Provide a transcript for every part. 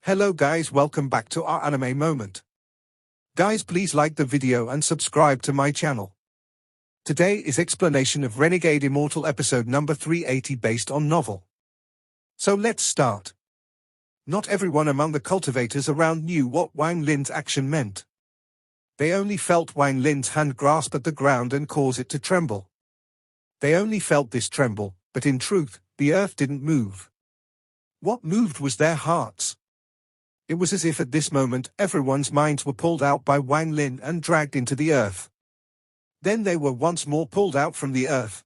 Hello guys, welcome back to our anime moment. Guys, please like the video and subscribe to my channel. Today is explanation of Renegade Immortal episode number 380 based on novel. So let's start. Not everyone among the cultivators around knew what Wang Lin's action meant. They only felt Wang Lin's hand grasp at the ground and cause it to tremble. They only felt this tremble, but in truth, the earth didn't move. What moved was their hearts. It was as if at this moment everyone's minds were pulled out by Wang Lin and dragged into the earth. Then they were once more pulled out from the earth.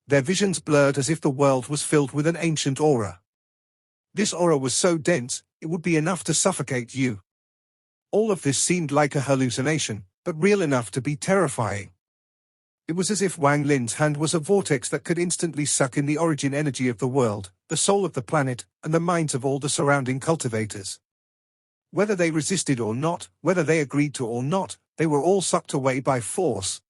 Their visions blurred as if the world was filled with an ancient aura. This aura was so dense, it would be enough to suffocate you. All of this seemed like a hallucination, but real enough to be terrifying. It was as if Wang Lin's hand was a vortex that could instantly suck in the origin energy of the world, the soul of the planet, and the minds of all the surrounding cultivators. Whether they resisted or not, whether they agreed to or not, they were all sucked away by force.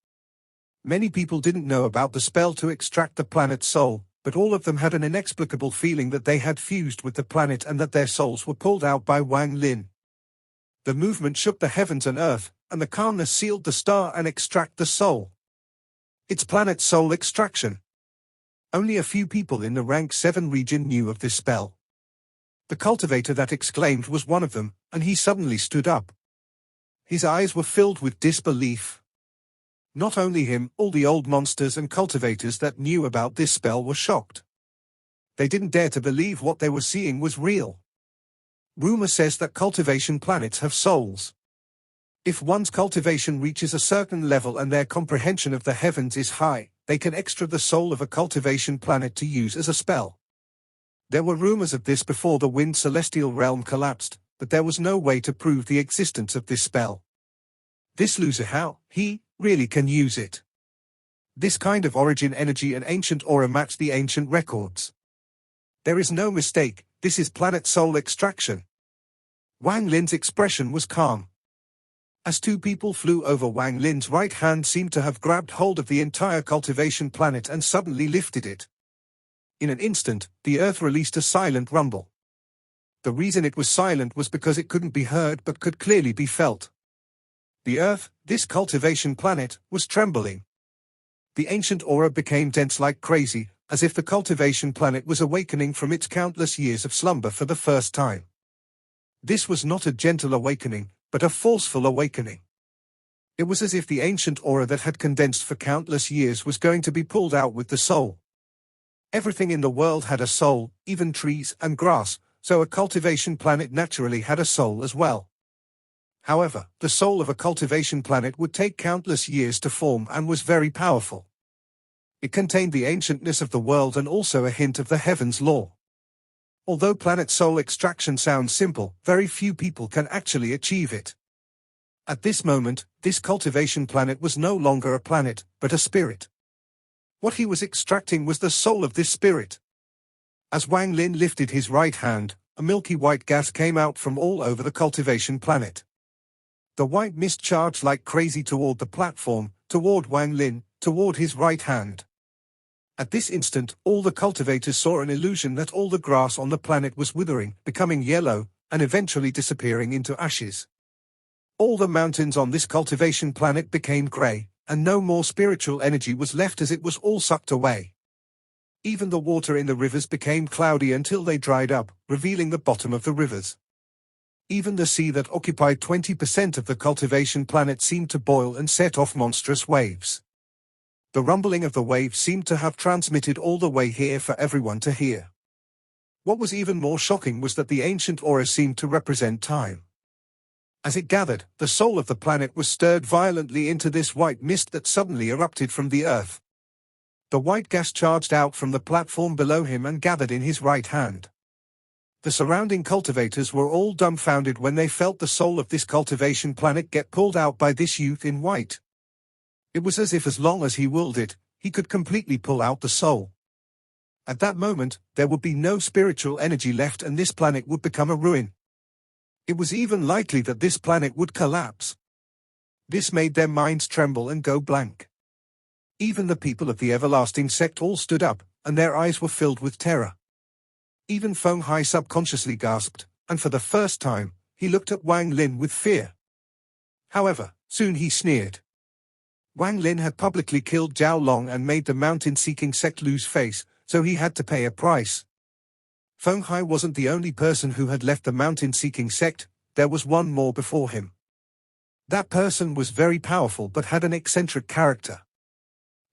Many people didn't know about the spell to extract the planet's soul, but all of them had an inexplicable feeling that they had fused with the planet and that their souls were pulled out by Wang Lin. The movement shook the heavens and earth, and the calmness sealed the star and extract the soul. It's planet soul extraction. Only a few people in the rank 7 region knew of this spell. The cultivator that exclaimed was one of them, and he suddenly stood up. His eyes were filled with disbelief. Not only him, all the old monsters and cultivators that knew about this spell were shocked. They didn't dare to believe what they were seeing was real. Rumor says that cultivation planets have souls. If one's cultivation reaches a certain level and their comprehension of the heavens is high, they can extra the soul of a cultivation planet to use as a spell. There were rumors of this before the Wind Celestial Realm collapsed, but there was no way to prove the existence of this spell. This loser, how he really can use it. This kind of origin energy and ancient aura match the ancient records. There is no mistake, this is planet soul extraction. Wang Lin's expression was calm. As two people flew over, Wang Lin's right hand seemed to have grabbed hold of the entire cultivation planet and suddenly lifted it. In an instant, the earth released a silent rumble. The reason it was silent was because it couldn't be heard but could clearly be felt. The earth, this cultivation planet, was trembling. The ancient aura became dense like crazy, as if the cultivation planet was awakening from its countless years of slumber for the first time. This was not a gentle awakening, but a forceful awakening. It was as if the ancient aura that had condensed for countless years was going to be pulled out with the soul. Everything in the world had a soul, even trees and grass, so a cultivation planet naturally had a soul as well. However, the soul of a cultivation planet would take countless years to form and was very powerful. It contained the ancientness of the world and also a hint of the heavens' law. Although planet soul extraction sounds simple, very few people can actually achieve it. At this moment, this cultivation planet was no longer a planet, but a spirit. What he was extracting was the soul of this spirit. As Wang Lin lifted his right hand, a milky white gas came out from all over the cultivation planet. The white mist charged like crazy toward the platform, toward Wang Lin, toward his right hand. At this instant, all the cultivators saw an illusion that all the grass on the planet was withering, becoming yellow, and eventually disappearing into ashes. All the mountains on this cultivation planet became gray, and no more spiritual energy was left as it was all sucked away. Even the water in the rivers became cloudy until they dried up, revealing the bottom of the rivers. Even the sea that occupied 20% of the cultivation planet seemed to boil and set off monstrous waves. The rumbling of the waves seemed to have transmitted all the way here for everyone to hear. What was even more shocking was that the ancient aura seemed to represent time. As it gathered, the soul of the planet was stirred violently into this white mist that suddenly erupted from the earth. The white gas charged out from the platform below him and gathered in his right hand. The surrounding cultivators were all dumbfounded when they felt the soul of this cultivation planet get pulled out by this youth in white. It was as if as long as he willed it, he could completely pull out the soul. At that moment, there would be no spiritual energy left and this planet would become a ruin. It was even likely that this planet would collapse. This made their minds tremble and go blank. Even the people of the everlasting sect all stood up, and their eyes were filled with terror. Even Feng Hai subconsciously gasped, and for the first time, he looked at Wang Lin with fear. However, soon he sneered. Wang Lin had publicly killed Zhao Long and made the mountain-seeking sect lose face, so he had to pay a price. Feng Hai wasn't the only person who had left the mountain-seeking sect, there was one more before him. That person was very powerful but had an eccentric character.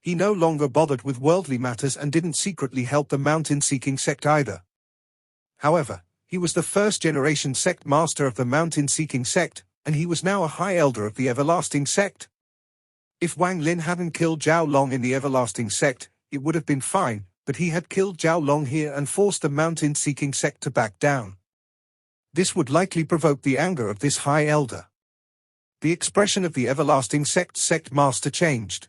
He no longer bothered with worldly matters and didn't secretly help the mountain-seeking sect either. However, he was the first-generation sect master of the mountain-seeking sect, and he was now a high elder of the everlasting sect. If Wang Lin hadn't killed Zhao Long in the everlasting sect, it would have been fine, but he had killed Zhao Long here and forced the mountain-seeking sect to back down. This would likely provoke the anger of this high elder. The expression of the everlasting sect master changed.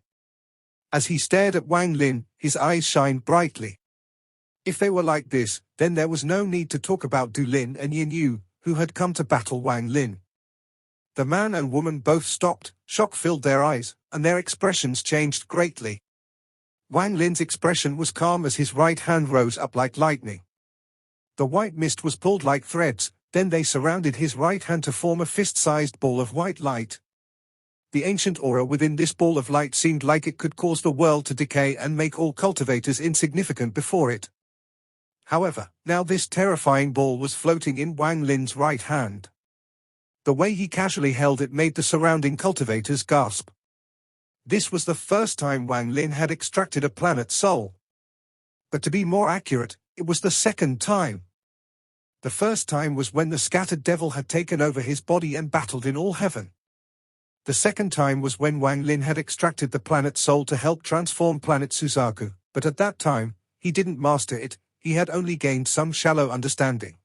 As he stared at Wang Lin, his eyes shined brightly. If they were like this, then there was no need to talk about Du Lin and Yin Yu, who had come to battle Wang Lin. The man and woman both stopped, shock filled their eyes, and their expressions changed greatly. Wang Lin's expression was calm as his right hand rose up like lightning. The white mist was pulled like threads, then they surrounded his right hand to form a fist-sized ball of white light. The ancient aura within this ball of light seemed like it could cause the world to decay and make all cultivators insignificant before it. However, now this terrifying ball was floating in Wang Lin's right hand. The way he casually held it made the surrounding cultivators gasp. This was the first time Wang Lin had extracted a planet soul. But to be more accurate, it was the second time. The first time was when the scattered devil had taken over his body and battled in all heaven. The second time was when Wang Lin had extracted the planet soul to help transform planet Suzaku, but at that time, he didn't master it, he had only gained some shallow understanding.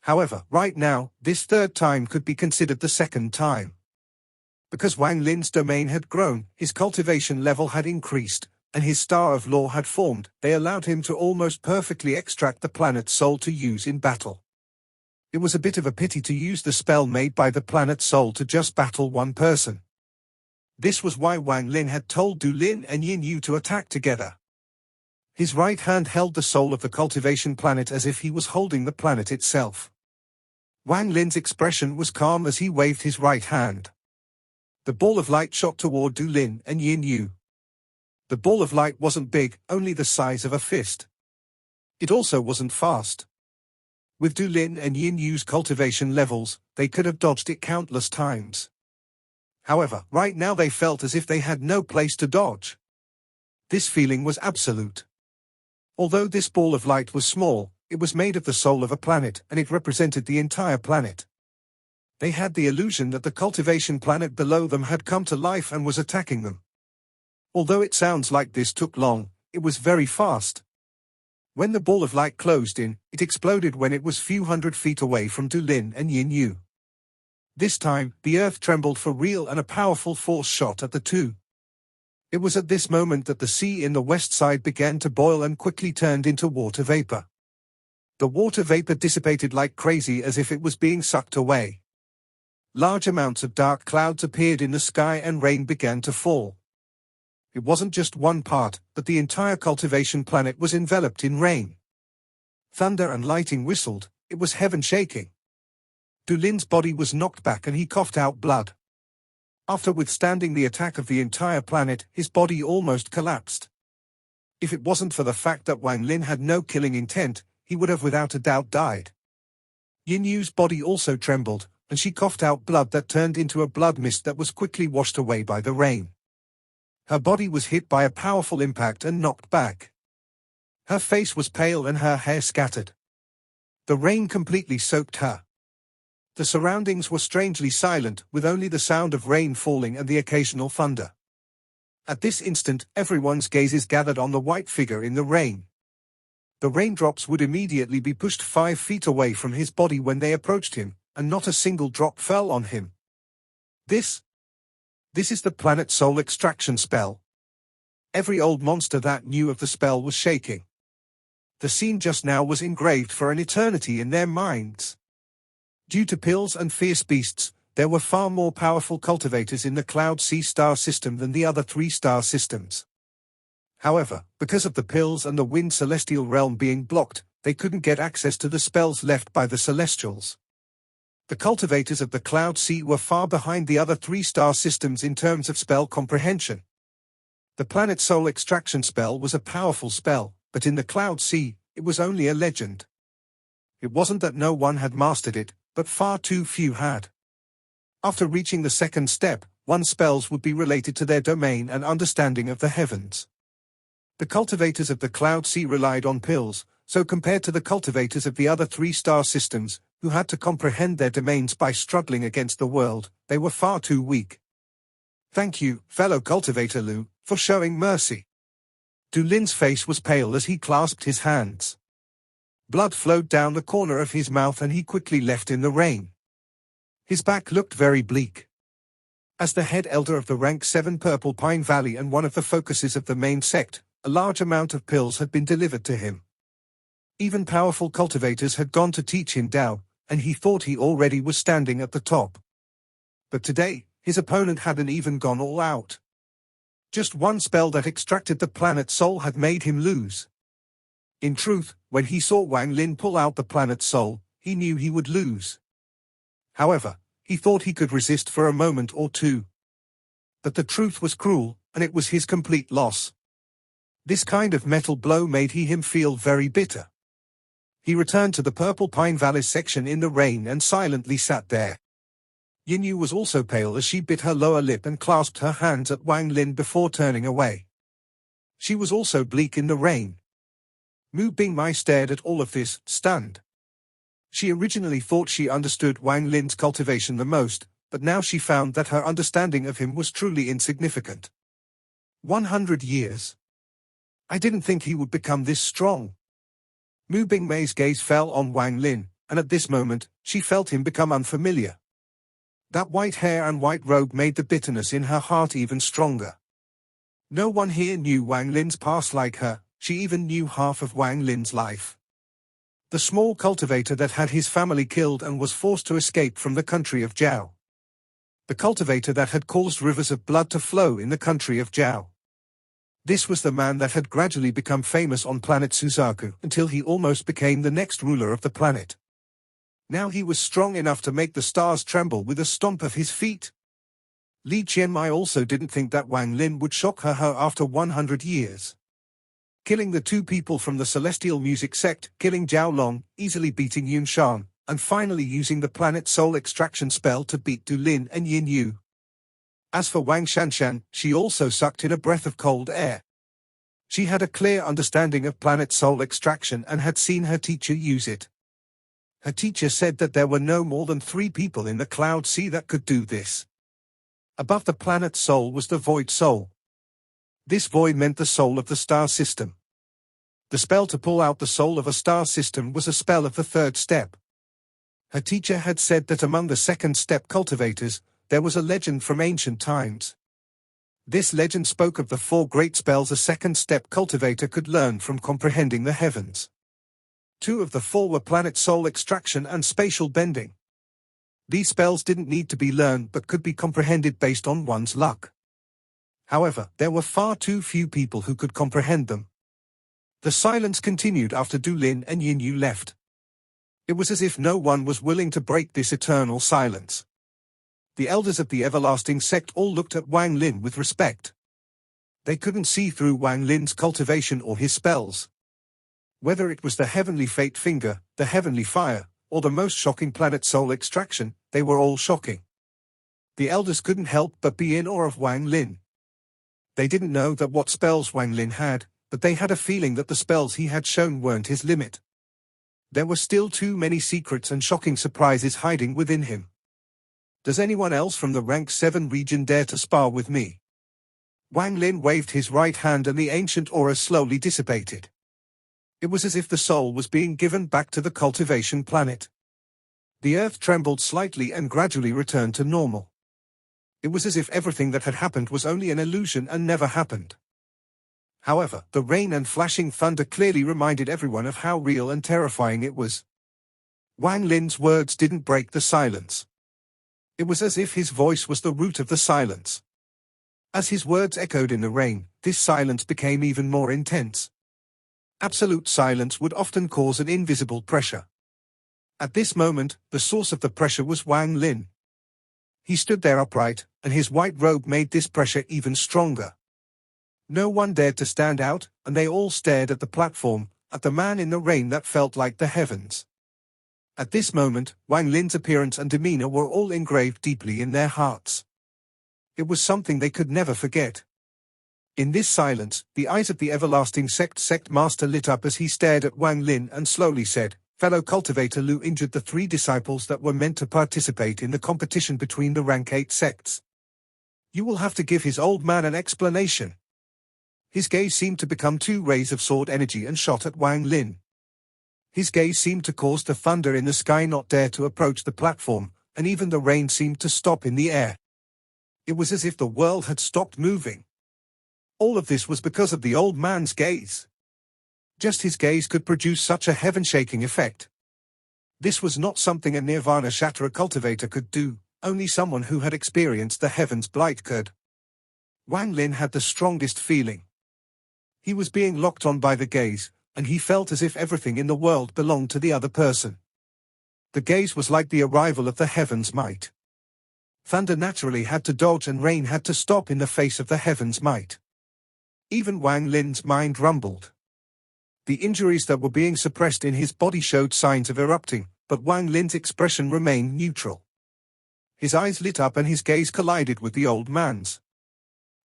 However, right now, this third time could be considered the second time. Because Wang Lin's domain had grown, his cultivation level had increased, and his star of law had formed, they allowed him to almost perfectly extract the planet's soul to use in battle. It was a bit of a pity to use the spell made by the planet's soul to just battle one person. This was why Wang Lin had told Du Lin and Yin Yu to attack together. His right hand held the soul of the cultivation planet as if he was holding the planet itself. Wang Lin's expression was calm as he waved his right hand. The ball of light shot toward Du Lin and Yin Yu. The ball of light wasn't big, only the size of a fist. It also wasn't fast. With Du Lin and Yin Yu's cultivation levels, they could have dodged it countless times. However, right now they felt as if they had no place to dodge. This feeling was absolute. Although this ball of light was small, it was made of the soul of a planet and it represented the entire planet. They had the illusion that the cultivation planet below them had come to life and was attacking them. Although it sounds like this took long, it was very fast. When the ball of light closed in, it exploded when it was few hundred feet away from Du Lin and Yin Yu. This time, the earth trembled for real and a powerful force shot at the two. It was at this moment that the sea in the west side began to boil and quickly turned into water vapor. The water vapor dissipated like crazy as if it was being sucked away. Large amounts of dark clouds appeared in the sky and rain began to fall. It wasn't just one part, but the entire cultivation planet was enveloped in rain. Thunder and lightning whistled, it was heaven shaking. Du Lin's body was knocked back and he coughed out blood. After withstanding the attack of the entire planet, his body almost collapsed. If it wasn't for the fact that Wang Lin had no killing intent, he would have without a doubt died. Yin Yu's body also trembled, and she coughed out blood that turned into a blood mist that was quickly washed away by the rain. Her body was hit by a powerful impact and knocked back. Her face was pale and her hair scattered. The rain completely soaked her. The surroundings were strangely silent, with only the sound of rain falling and the occasional thunder. At this instant, everyone's gazes gathered on the white figure in the rain. The raindrops would immediately be pushed 5 feet away from his body when they approached him, and not a single drop fell on him. This is the planet soul extraction spell. Every old monster that knew of the spell was shaking. The scene just now was engraved for an eternity in their minds. Due to pills and fierce beasts, there were far more powerful cultivators in the Cloud Sea star system than the other 3 star systems. However, because of the pills and the Wind Celestial Realm being blocked, they couldn't get access to the spells left by the Celestials. The cultivators of the Cloud Sea were far behind the other 3-star systems in terms of spell comprehension. The Planet Soul Extraction spell was a powerful spell, but in the Cloud Sea, it was only a legend. It wasn't that no one had mastered it, but far too few had. After reaching the second step, one's spells would be related to their domain and understanding of the heavens. The cultivators of the Cloud Sea relied on pills, so compared to the cultivators of the other 3-star systems, who had to comprehend their domains by struggling against the world, they were far too weak. Thank you, fellow cultivator Lu, for showing mercy. Du Lin's face was pale as he clasped his hands. Blood flowed down the corner of his mouth and he quickly left in the rain. His back looked very bleak. As the head elder of the Rank 7 Purple Pine Valley and one of the focuses of the main sect, a large amount of pills had been delivered to him. Even powerful cultivators had gone to teach him Tao, and he thought he already was standing at the top. But today, his opponent hadn't even gone all out. Just one spell that extracted the planet soul had made him lose. In truth, when he saw Wang Lin pull out the planet soul, he knew he would lose. However, he thought he could resist for a moment or two. But the truth was cruel, and it was his complete loss. This kind of metal blow made him feel very bitter. He returned to the Purple Pine Valley section in the rain and silently sat there. Yinyu was also pale as she bit her lower lip and clasped her hands at Wang Lin before turning away. She was also bleak in the rain. Mu Bingmai stared at all of this, stunned. She originally thought she understood Wang Lin's cultivation the most, but now she found that her understanding of him was truly insignificant. 100 years. I didn't think he would become this strong. Mu Bingmei's gaze fell on Wang Lin, and at this moment, she felt him become unfamiliar. That white hair and white robe made the bitterness in her heart even stronger. No one here knew Wang Lin's past like her, she even knew half of Wang Lin's life. The small cultivator that had his family killed and was forced to escape from the country of Zhao. The cultivator that had caused rivers of blood to flow in the country of Zhao. This was the man that had gradually become famous on planet Suzaku until he almost became the next ruler of the planet. Now he was strong enough to make the stars tremble with a stomp of his feet. Li Qianmai also didn't think that Wang Lin would shock her after 100 years. Killing the 2 people from the Celestial Music sect, killing Zhao Long, easily beating Yun Shan, and finally using the Planet Soul Extraction spell to beat Du Lin and Yin Yu. As for Wang Shanshan, she also sucked in a breath of cold air. She had a clear understanding of Planet Soul Extraction and had seen her teacher use it. Her teacher said that there were no more than 3 people in the Cloud Sea that could do this. Above the Planet Soul was the Void Soul. This void meant the soul of the star system. The spell to pull out the soul of a star system was a spell of the 3rd step. Her teacher had said that among the 2nd step cultivators, there was a legend from ancient times. This legend spoke of the 4 great spells a 2nd step cultivator could learn from comprehending the heavens. 2 of the 4 were Planet Soul Extraction and Spatial Bending. These spells didn't need to be learned but could be comprehended based on one's luck. However, there were far too few people who could comprehend them. The silence continued after Du Lin and Yin Yu left. It was as if no one was willing to break this eternal silence. The elders of the everlasting sect all looked at Wang Lin with respect. They couldn't see through Wang Lin's cultivation or his spells. Whether it was the heavenly fate finger, the heavenly fire, or the most shocking planet soul extraction, they were all shocking. The elders couldn't help but be in awe of Wang Lin. They didn't know that what spells Wang Lin had, but they had a feeling that the spells he had shown weren't his limit. There were still too many secrets and shocking surprises hiding within him. Does anyone else from the Rank 7 region dare to spar with me? Wang Lin waved his right hand and the ancient aura slowly dissipated. It was as if the soul was being given back to the cultivation planet. The earth trembled slightly and gradually returned to normal. It was as if everything that had happened was only an illusion and never happened. However, the rain and flashing thunder clearly reminded everyone of how real and terrifying it was. Wang Lin's words didn't break the silence. It was as if his voice was the root of the silence. As his words echoed in the rain, this silence became even more intense. Absolute silence would often cause an invisible pressure. At this moment, the source of the pressure was Wang Lin. He stood there upright, and his white robe made this pressure even stronger. No one dared to stand out, and they all stared at the platform, at the man in the rain that felt like the heavens. At this moment, Wang Lin's appearance and demeanor were all engraved deeply in their hearts. It was something they could never forget. In this silence, the eyes of the everlasting sect master lit up as he stared at Wang Lin and slowly said, "Fellow cultivator Lu injured the 3 disciples that were meant to participate in the competition between the rank 8 sects. You will have to give his old man an explanation." His gaze seemed to become 2 rays of sword energy and shot at Wang Lin. His gaze seemed to cause the thunder in the sky not dare to approach the platform, and even the rain seemed to stop in the air. It was as if the world had stopped moving. All of this was because of the old man's gaze. Just his gaze could produce such a heaven-shaking effect. This was not something a Nirvana Shatterer cultivator could do, only someone who had experienced the heaven's blight could. Wang Lin had the strongest feeling. He was being locked on by the gaze, and he felt as if everything in the world belonged to the other person. The gaze was like the arrival of the heaven's might. Thunder naturally had to dodge and rain had to stop in the face of the heaven's might. Even Wang Lin's mind rumbled. The injuries that were being suppressed in his body showed signs of erupting, but Wang Lin's expression remained neutral. His eyes lit up and his gaze collided with the old man's.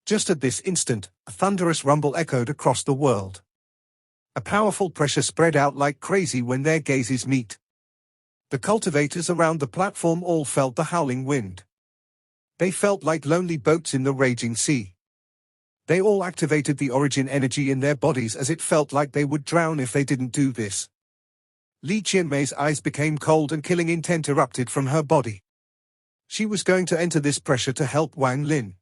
Just at this instant, a thunderous rumble echoed across the world. A powerful pressure spread out like crazy when their gazes meet. The cultivators around the platform all felt the howling wind. They felt like lonely boats in the raging sea. They all activated the origin energy in their bodies as it felt like they would drown if they didn't do this. Li Qianmei's eyes became cold and killing intent erupted from her body. She was going to enter this pressure to help Wang Lin.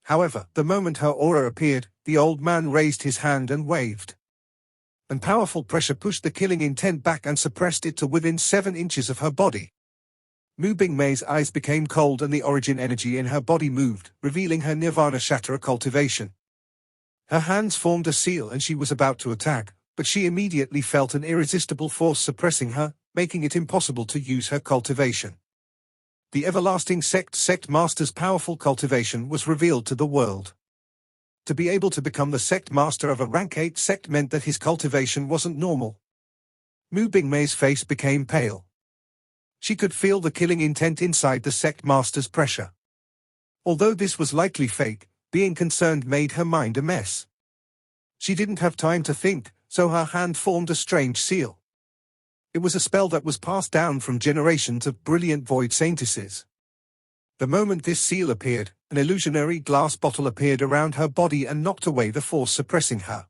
However, the moment her aura appeared, the old man raised his hand and waved. And powerful pressure pushed the killing intent back and suppressed it to within 7 inches of her body. Mu Bingmei's eyes became cold and the origin energy in her body moved, revealing her Nirvana Shatterer cultivation. Her hands formed a seal and she was about to attack, but she immediately felt an irresistible force suppressing her, making it impossible to use her cultivation. The everlasting sect master's powerful cultivation was revealed to the world. To be able to become the sect master of a rank 8 sect meant that his cultivation wasn't normal. Mu Bingmei's face became pale. She could feel the killing intent inside the sect master's pressure. Although this was likely fake, being concerned made her mind a mess. She didn't have time to think, so her hand formed a strange seal. It was a spell that was passed down from generations of brilliant void saintesses. The moment this seal appeared, an illusionary glass bottle appeared around her body and knocked away the force suppressing her.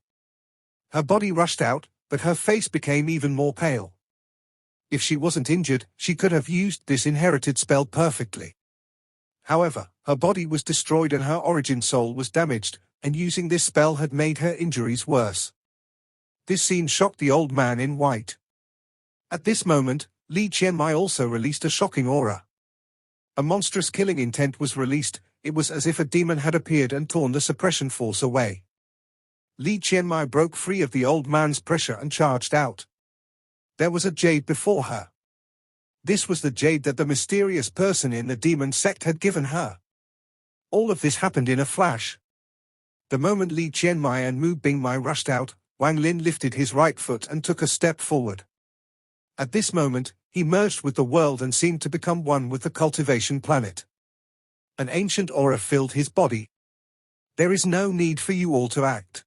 Her body rushed out, but her face became even more pale. If she wasn't injured, she could have used this inherited spell perfectly. However, her body was destroyed and her origin soul was damaged, and using this spell had made her injuries worse. This scene shocked the old man in white. At this moment, Li Qianmei also released a shocking aura. A monstrous killing intent was released. It was as if a demon had appeared and torn the suppression force away. Li Qianmei broke free of the old man's pressure and charged out. There was a jade before her. This was the jade that the mysterious person in the demon sect had given her. All of this happened in a flash. The moment Li Qianmei and Mu Bingmei rushed out, Wang Lin lifted his right foot and took a step forward. At this moment, he merged with the world and seemed to become one with the cultivation planet. An ancient aura filled his body. There is no need for you all to act.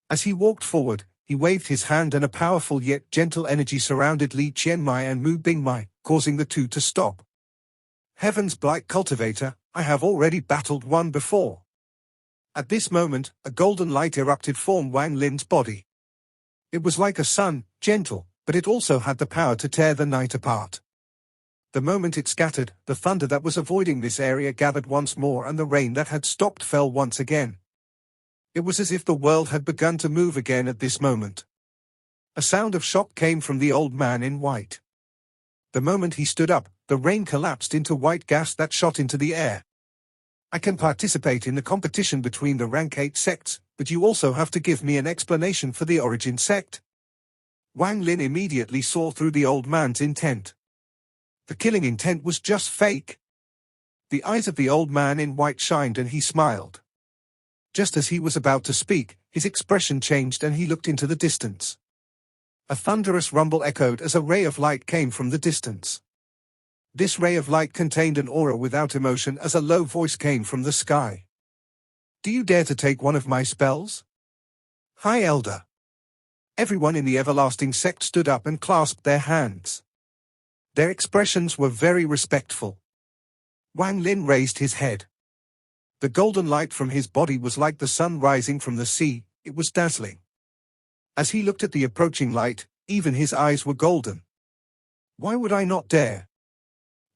As he walked forward, he waved his hand and a powerful yet gentle energy surrounded Li Qianmei and Mu Bingmei, causing the two to stop. Heaven's Blight Cultivator, I have already battled one before. At this moment, a golden light erupted from Wang Lin's body. It was like a sun, gentle, but it also had the power to tear the night apart. The moment it scattered, the thunder that was avoiding this area gathered once more and the rain that had stopped fell once again. It was as if the world had begun to move again at this moment. A sound of shock came from the old man in white. The moment he stood up, the rain collapsed into white gas that shot into the air. I can participate in the competition between the rank 8 sects, But you also have to give me an explanation for the origin sect. Wang Lin immediately saw through the old man's intent. The killing intent was just fake. The eyes of the old man in white shined and he smiled. Just as he was about to speak, his expression changed and he looked into the distance. A thunderous rumble echoed as a ray of light came from the distance. This ray of light contained an aura without emotion as a low voice came from the sky. Do you dare to take one of my spells? High Elder. Everyone in the everlasting sect stood up and clasped their hands. Their expressions were very respectful. Wang Lin raised his head. The golden light from his body was like the sun rising from the sea, it was dazzling. As he looked at the approaching light, even his eyes were golden. Why would I not dare?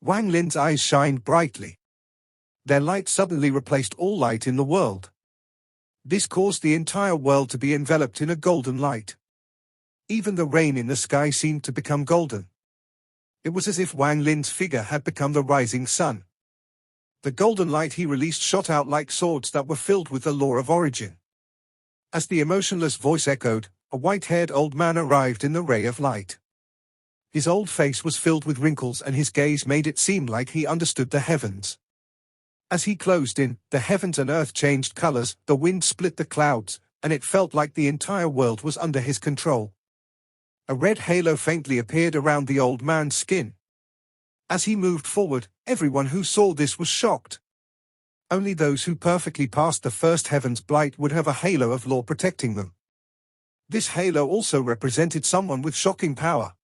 Wang Lin's eyes shined brightly. Their light suddenly replaced all light in the world. This caused the entire world to be enveloped in a golden light. Even the rain in the sky seemed to become golden. It was as if Wang Lin's figure had become the rising sun. The golden light he released shot out like swords that were filled with the law of origin. As the emotionless voice echoed, a white-haired old man arrived in the ray of light. His old face was filled with wrinkles and his gaze made it seem like he understood the heavens. As he closed in, the heavens and earth changed colors, the wind split the clouds, and it felt like the entire world was under his control. A red halo faintly appeared around the old man's skin. As he moved forward, everyone who saw this was shocked. Only those who perfectly passed the first heaven's blight would have a halo of law protecting them. This halo also represented someone with shocking power.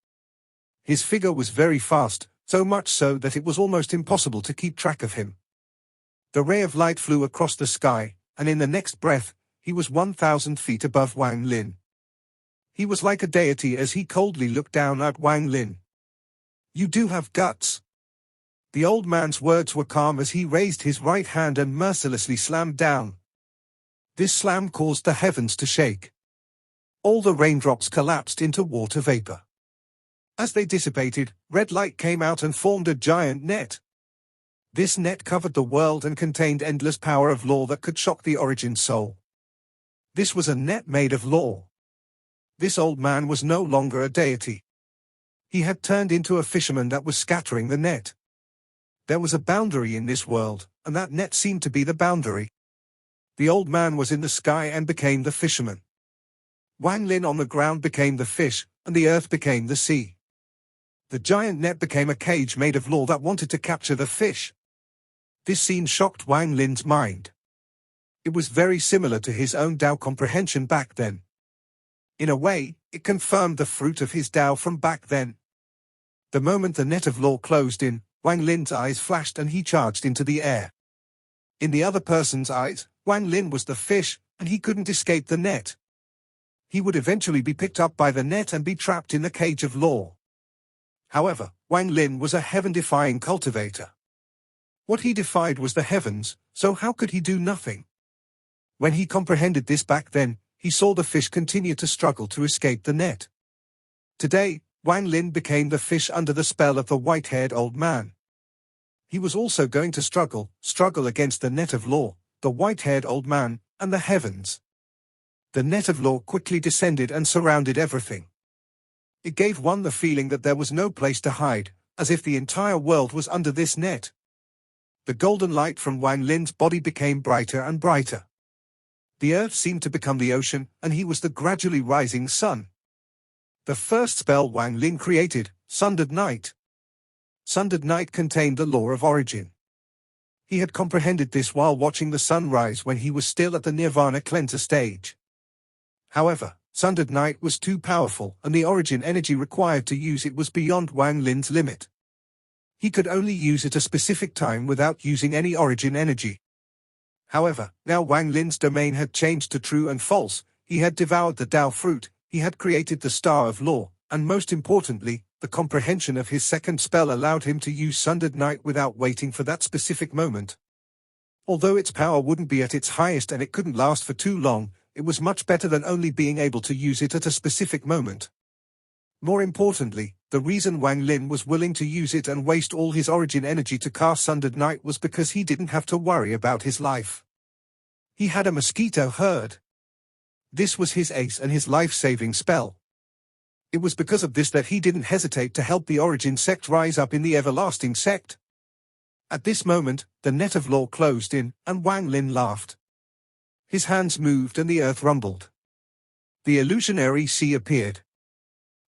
His figure was very fast, so much so that it was almost impossible to keep track of him. The ray of light flew across the sky, and in the next breath, he was 1,000 feet above Wang Lin. He was like a deity as he coldly looked down at Wang Lin. You do have guts. The old man's words were calm as he raised his right hand and mercilessly slammed down. This slam caused the heavens to shake. All the raindrops collapsed into water vapor. As they dissipated, red light came out and formed a giant net. This net covered the world and contained endless power of law that could shock the origin soul. This was a net made of law. This old man was no longer a deity. He had turned into a fisherman that was scattering the net. There was a boundary in this world, and that net seemed to be the boundary. The old man was in the sky and became the fisherman. Wang Lin on the ground became the fish, and the earth became the sea. The giant net became a cage made of law that wanted to capture the fish. This scene shocked Wang Lin's mind. It was very similar to his own Tao comprehension back then. In a way, it confirmed the fruit of his Tao from back then. The moment the net of law closed in, Wang Lin's eyes flashed and he charged into the air. In the other person's eyes, Wang Lin was the fish, and he couldn't escape the net. He would eventually be picked up by the net and be trapped in the cage of law. However, Wang Lin was a heaven-defying cultivator. What he defied was the heavens, so how could he do nothing? When he comprehended this back then, he saw the fish continue to struggle to escape the net. Today, Wang Lin became the fish under the spell of the white-haired old man. He was also going to struggle against the net of law, the white-haired old man, and the heavens. The net of law quickly descended and surrounded everything. It gave one the feeling that there was no place to hide, as if the entire world was under this net. The golden light from Wang Lin's body became brighter and brighter. The earth seemed to become the ocean, and he was the gradually rising sun. The first spell Wang Lin created, Sundered Night. Sundered Night contained the law of origin. He had comprehended this while watching the sun rise when he was still at the Nirvana cleanser stage. However, Sundered Night was too powerful, and the origin energy required to use it was beyond Wang Lin's limit. He could only use it a specific time without using any origin energy. However, now Wang Lin's domain had changed to true and false, he had devoured the Tao fruit, he had created the Star of Law, and most importantly, the comprehension of his second spell allowed him to use Sundered Night without waiting for that specific moment. Although its power wouldn't be at its highest and it couldn't last for too long, it was much better than only being able to use it at a specific moment. More importantly, the reason Wang Lin was willing to use it and waste all his origin energy to cast Sundered Night was because he didn't have to worry about his life. He had a mosquito herd. This was his ace and his life-saving spell. It was because of this that he didn't hesitate to help the Origin sect rise up in the Everlasting sect. At this moment, the net of law closed in, and Wang Lin laughed. His hands moved and the earth rumbled. The illusionary sea appeared.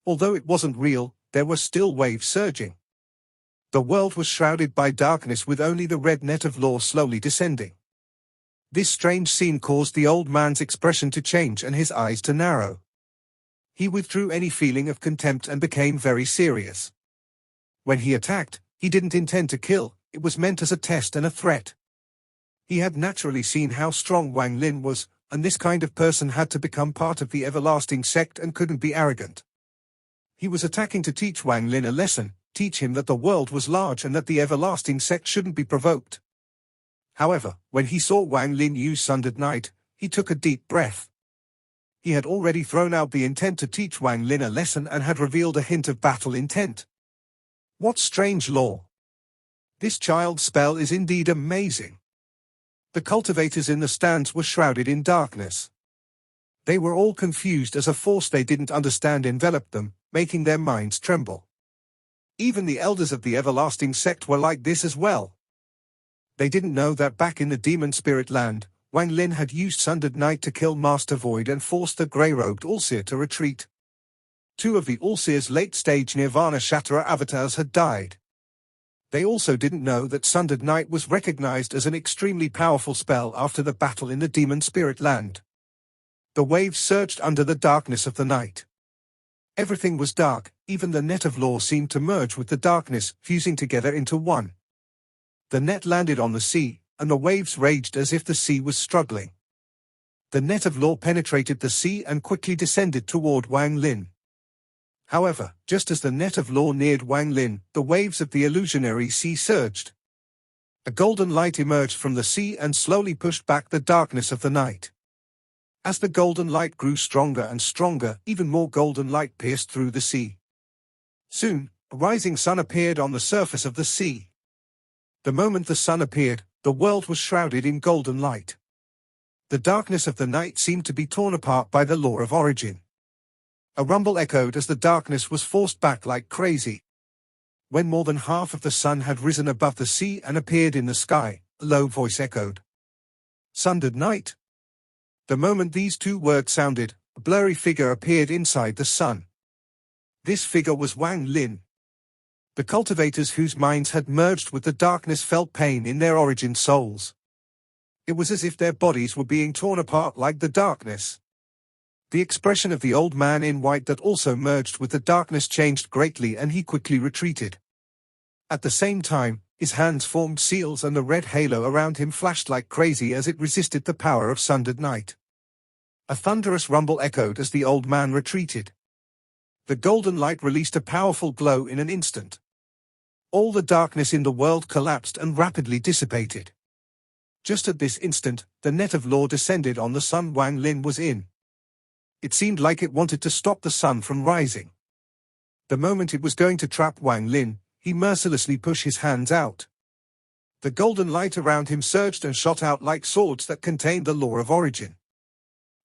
Although it wasn't real, there were still waves surging. The world was shrouded by darkness with only the red net of law slowly descending. This strange scene caused the old man's expression to change and his eyes to narrow. He withdrew any feeling of contempt and became very serious. When he attacked, he didn't intend to kill, it was meant as a test and a threat. He had naturally seen how strong Wang Lin was, and this kind of person had to become part of the Everlasting sect and couldn't be arrogant. He was attacking to teach Wang Lin a lesson, teach him that the world was large and that the Everlasting sect shouldn't be provoked. However, when he saw Wang Lin use Sundered Night, he took a deep breath. He had already thrown out the intent to teach Wang Lin a lesson and had revealed a hint of battle intent. What strange law! This child's spell is indeed amazing. The cultivators in the stands were shrouded in darkness. They were all confused as a force they didn't understand enveloped them, making their minds tremble. Even the elders of the Everlasting sect were like this as well. They didn't know that back in the demon spirit land, Wang Lin had used Sundered Night to kill Master Void and force the grey-robed Allseer to retreat. 2 of the Allseer's late-stage Nirvana Shatterer avatars had died. They also didn't know that Sundered Night was recognized as an extremely powerful spell after the battle in the demon spirit land. The waves surged under the darkness of the night. Everything was dark, even the net of law seemed to merge with the darkness, fusing together into one. The net landed on the sea, and the waves raged as if the sea was struggling. The net of law penetrated the sea and quickly descended toward Wang Lin. However, just as the net of law neared Wang Lin, the waves of the illusionary sea surged. A golden light emerged from the sea and slowly pushed back the darkness of the night. As the golden light grew stronger and stronger, even more golden light pierced through the sea. Soon, a rising sun appeared on the surface of the sea. The moment the sun appeared, the world was shrouded in golden light. The darkness of the night seemed to be torn apart by the law of origin. A rumble echoed as the darkness was forced back like crazy. When more than half of the sun had risen above the sea and appeared in the sky, a low voice echoed. Sundered Night. The moment these 2 words sounded, a blurry figure appeared inside the sun. This figure was Wang Lin. The cultivators whose minds had merged with the darkness felt pain in their origin souls. It was as if their bodies were being torn apart like the darkness. The expression of the old man in white that also merged with the darkness changed greatly and he quickly retreated. At the same time, his hands formed seals and the red halo around him flashed like crazy as it resisted the power of Sundered Night. A thunderous rumble echoed as the old man retreated. The golden light released a powerful glow in an instant. All the darkness in the world collapsed and rapidly dissipated. Just at this instant, the net of law descended on the sun Wang Lin was in. It seemed like it wanted to stop the sun from rising. The moment it was going to trap Wang Lin, he mercilessly pushed his hands out. The golden light around him surged and shot out like swords that contained the law of origin.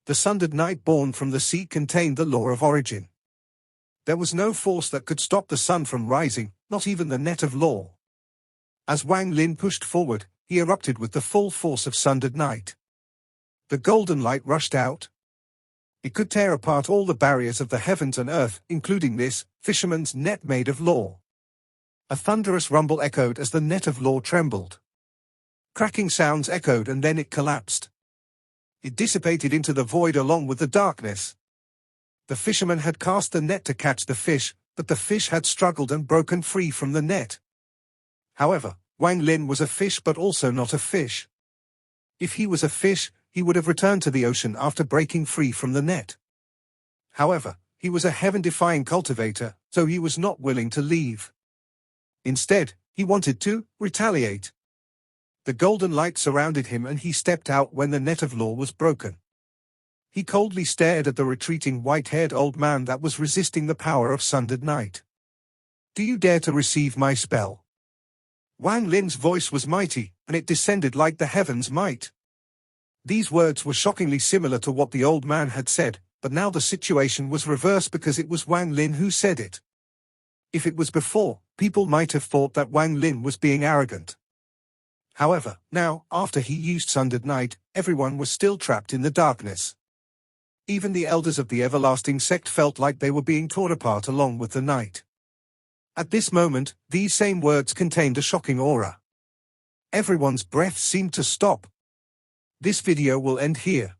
The Sundered Night born from the sea contained the law of origin. There was no force that could stop the sun from rising, not even the net of law. As Wang Lin pushed forward, he erupted with the full force of Sundered Night. The golden light rushed out. It could tear apart all the barriers of the heavens and earth, including this fisherman's net made of law. A thunderous rumble echoed as the net of law trembled. Cracking sounds echoed and then it collapsed. It dissipated into the void along with the darkness. The fisherman had cast the net to catch the fish, but the fish had struggled and broken free from the net. However, Wang Lin was a fish but also not a fish. If he was a fish, he would have returned to the ocean after breaking free from the net. However, he was a heaven-defying cultivator, so he was not willing to leave. Instead, he wanted to retaliate. The golden light surrounded him and he stepped out when the net of law was broken. He coldly stared at the retreating white-haired old man that was resisting the power of Sundered Night. "Do you dare to receive my spell?" Wang Lin's voice was mighty, and it descended like the heavens might. These words were shockingly similar to what the old man had said, but now the situation was reversed because it was Wang Lin who said it. If it was before, people might have thought that Wang Lin was being arrogant. However, now, after he used Sundered Night, everyone was still trapped in the darkness. Even the elders of the everlasting sect felt like they were being torn apart along with the night. At this moment, these same words contained a shocking aura. Everyone's breath seemed to stop. This video will end here.